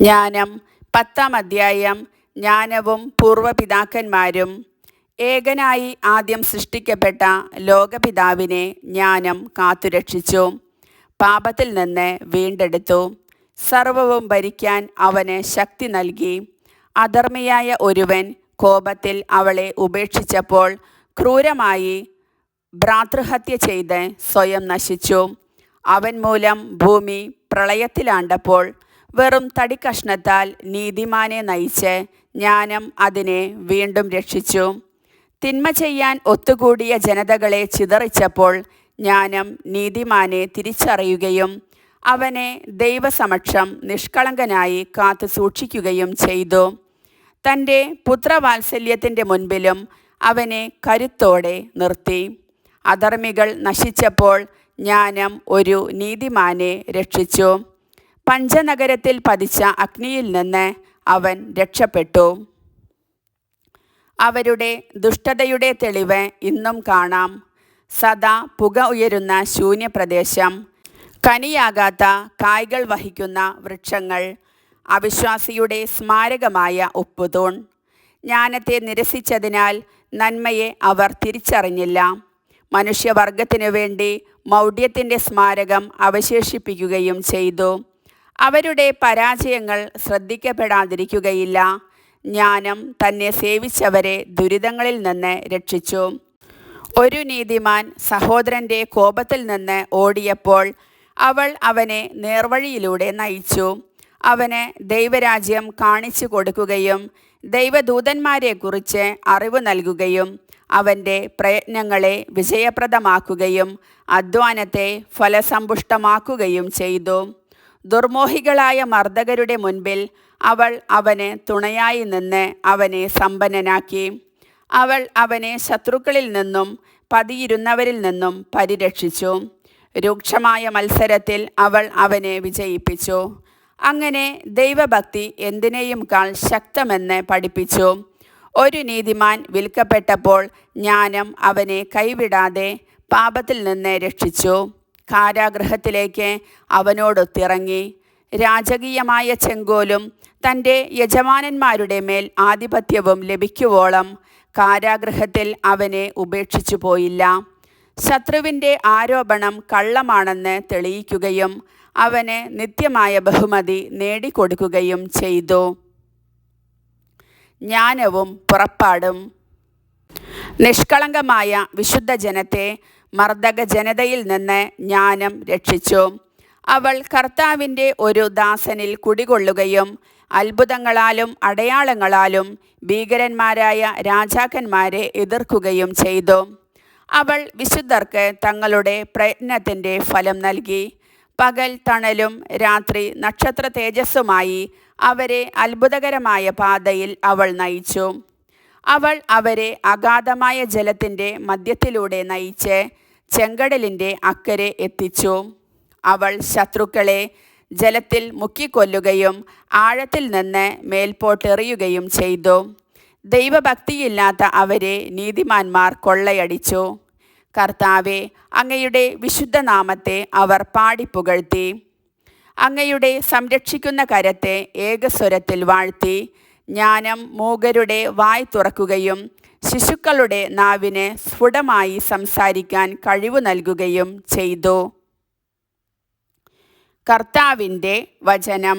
ജ്ഞാനം 10-ാം അധ്യായം. ജ്ഞാനവും പൂർവപിതാക്കന്മാരും. ഏകനായി ആദ്യം സൃഷ്ടിക്കപ്പെട്ട ലോകപിതാവിനെ ജ്ഞാനം കാത്തുരക്ഷിച്ചു, പാപത്തിൽ നിന്ന് വീണ്ടെടുത്തു, സർവവും ഭരിക്കാൻ അവന് ശക്തി നൽകി. അധർമ്മിയായ ഒരുവൻ കോപത്തിൽ അവളെ ഉപേക്ഷിച്ചപ്പോൾ ക്രൂരമായി ഭ്രാതൃഹത്യ ചെയ്ത് സ്വയം നശിച്ചു. അവൻ മൂലം ഭൂമി പ്രളയത്തിലാണ്ടപ്പോൾ വെറും തടിക്കഷ്ണത്താൽ നീതിമാനെ നയിച്ച് ജ്ഞാനം അതിനെ വീണ്ടും രക്ഷിച്ചു. തിന്മ ചെയ്യാൻ ഒത്തുകൂടിയ ജനതകളെ ചിതറിച്ചപ്പോൾ ജ്ഞാനം നീതിമാനെ തിരിച്ചറിയുകയും അവനെ ദൈവസമക്ഷം നിഷ്കളങ്കനായി കാത്തു സൂക്ഷിക്കുകയും ചെയ്തു. തൻ്റെ പുത്രവാത്സല്യത്തിൻ്റെ മുൻപിലും അവനെ കരുത്തോടെ നിർത്തി. അധർമ്മികൾ നശിച്ചപ്പോൾ ജ്ഞാനം ഒരു നീതിമാനെ രക്ഷിച്ചു. പഞ്ചനഗരത്തിൽ പതിച്ച അഗ്നിയിൽ നിന്ന് അവൻ രക്ഷപ്പെട്ടു. അവരുടെ ദുഷ്ടതയുടെ തെളിവ് ഇന്നും കാണാം. സദാ പുക ഉയരുന്ന ശൂന്യപ്രദേശം, കനിയാകാത്ത കായ്കൾ വഹിക്കുന്ന വൃക്ഷങ്ങൾ, അവിശ്വാസിയുടെ സ്മാരകമായ ഉപ്പുതൂൺ. ജ്ഞാനത്തെ നിരസിച്ചതിനാൽ നന്മയെ അവർ തിരിച്ചറിഞ്ഞില്ല. മനുഷ്യവർഗത്തിനു വേണ്ടി മൗഢ്യത്തിൻ്റെ സ്മാരകം അവശേഷിപ്പിക്കുകയും ചെയ്തു. അവരുടെ പരാജയങ്ങൾ ശ്രദ്ധിക്കപ്പെടാതിരിക്കുകയില്ല. ജ്ഞാനം തന്നെ സേവിച്ചവരെ ദുരിതങ്ങളിൽ നിന്ന് രക്ഷിച്ചു. ഒരു നീതിമാൻ സഹോദരൻ്റെ കോപത്തിൽ നിന്ന് ഓടിയപ്പോൾ അവൾ അവനെ നേർവഴിയിലൂടെ നയിച്ചു. അവന് ദൈവരാജ്യം കാണിച്ചു കൊടുക്കുകയും ദൈവദൂതന്മാരെക്കുറിച്ച് അറിവ് നൽകുകയും അവൻ്റെ പ്രയത്നങ്ങളെ വിജയപ്രദമാക്കുകയും അധ്വാനത്തെ ഫലസമ്പുഷ്ടമാക്കുകയും ചെയ്തു. ദുർമോഹികളായ മർദ്ദകരുടെ മുൻപിൽ അവൾ അവന് തുണയായി നിന്ന് അവനെ സമ്പന്നനാക്കി. അവൾ അവനെ ശത്രുക്കളിൽ നിന്നും പതിയിരുന്നവരിൽ നിന്നും പരിരക്ഷിച്ചു. രൂക്ഷമായ മത്സരത്തിൽ അവൾ അവനെ വിജയിപ്പിച്ചു. അങ്ങനെ ദൈവഭക്തി എന്തിനേയും കാൾ ശക്തമെന്ന് പഠിപ്പിച്ചു. ഒരു നീതിമാൻ വിൽക്കപ്പെട്ടപ്പോൾ ജ്ഞാനം അവനെ കൈവിടാതെ പാപത്തിൽ നിന്ന് രക്ഷിച്ചു. കാരാഗൃഹത്തിലേക്ക് അവനോടൊത്തിറങ്ങി. രാജകീയമായ ചെങ്കോലും തൻ്റെ യജമാനന്മാരുടെ മേൽ ആധിപത്യവും ലഭിക്കുവോളം കാരാഗൃഹത്തിൽ അവനെ ഉപേക്ഷിച്ചു പോയില്ല. ശത്രുവിൻ്റെ ആരോപണം കള്ളമാണെന്ന് തെളിയിക്കുകയും അവന് നിത്യമായ ബഹുമതി നേടിക്കൊടുക്കുകയും ചെയ്തു. ജ്ഞാനവും പുറപ്പാടും. നിഷ്കളങ്കമായ വിശുദ്ധ ജനത്തെ മർദ്ദക ജനതയിൽ നിന്ന് ജ്ഞാനം രക്ഷിച്ചു. അവൾ കർത്താവിൻ്റെ ഒരു ദാസനിൽ കുടികൊള്ളുകയും അത്ഭുതങ്ങളാലും അടയാളങ്ങളാലും ഭീകരന്മാരായ രാജാക്കന്മാരെ എതിർക്കുകയും ചെയ്തു. അവൾ വിശുദ്ധർക്ക് തങ്ങളുടെ പ്രയത്നത്തിൻ്റെ ഫലം നൽകി. പകൽ തണലും രാത്രി നക്ഷത്ര തേജസ്സുമായി അവരെ അത്ഭുതകരമായ പാതയിൽ അവൾ നയിച്ചു. അവൾ അവരെ അഗാധമായ ജലത്തിൻ്റെ മധ്യത്തിലൂടെ നയിച്ച് ചെങ്കടലിൻ്റെ അക്കരെ എത്തിച്ചു. അവൾ ശത്രുക്കളെ ജലത്തിൽ മുക്കിക്കൊല്ലുകയും ആഴത്തിൽ നിന്ന് മേൽപോട്ടെറിയുകയും ചെയ്തു. ദൈവഭക്തിയില്ലാത്ത അവരെ നീതിമാന്മാർ കൊള്ളയടിച്ചു. കർത്താവെ, അങ്ങയുടെ വിശുദ്ധ നാമത്തെ അവർ പാടിപ്പുകഴ്ത്തി. അങ്ങയുടെ സംരക്ഷിക്കുന്ന കരത്തെ ഏകസ്വരത്തിൽ വാഴ്ത്തി. ജ്ഞാനം മൂകരുടെ വായ് തുറക്കുകയും ശിശുക്കളുടെ നാവിന് സ്ഫുടമായി സംസാരിക്കാൻ കഴിവ് നൽകുകയും ചെയ്തു. കർത്താവിൻ്റെ വചനം.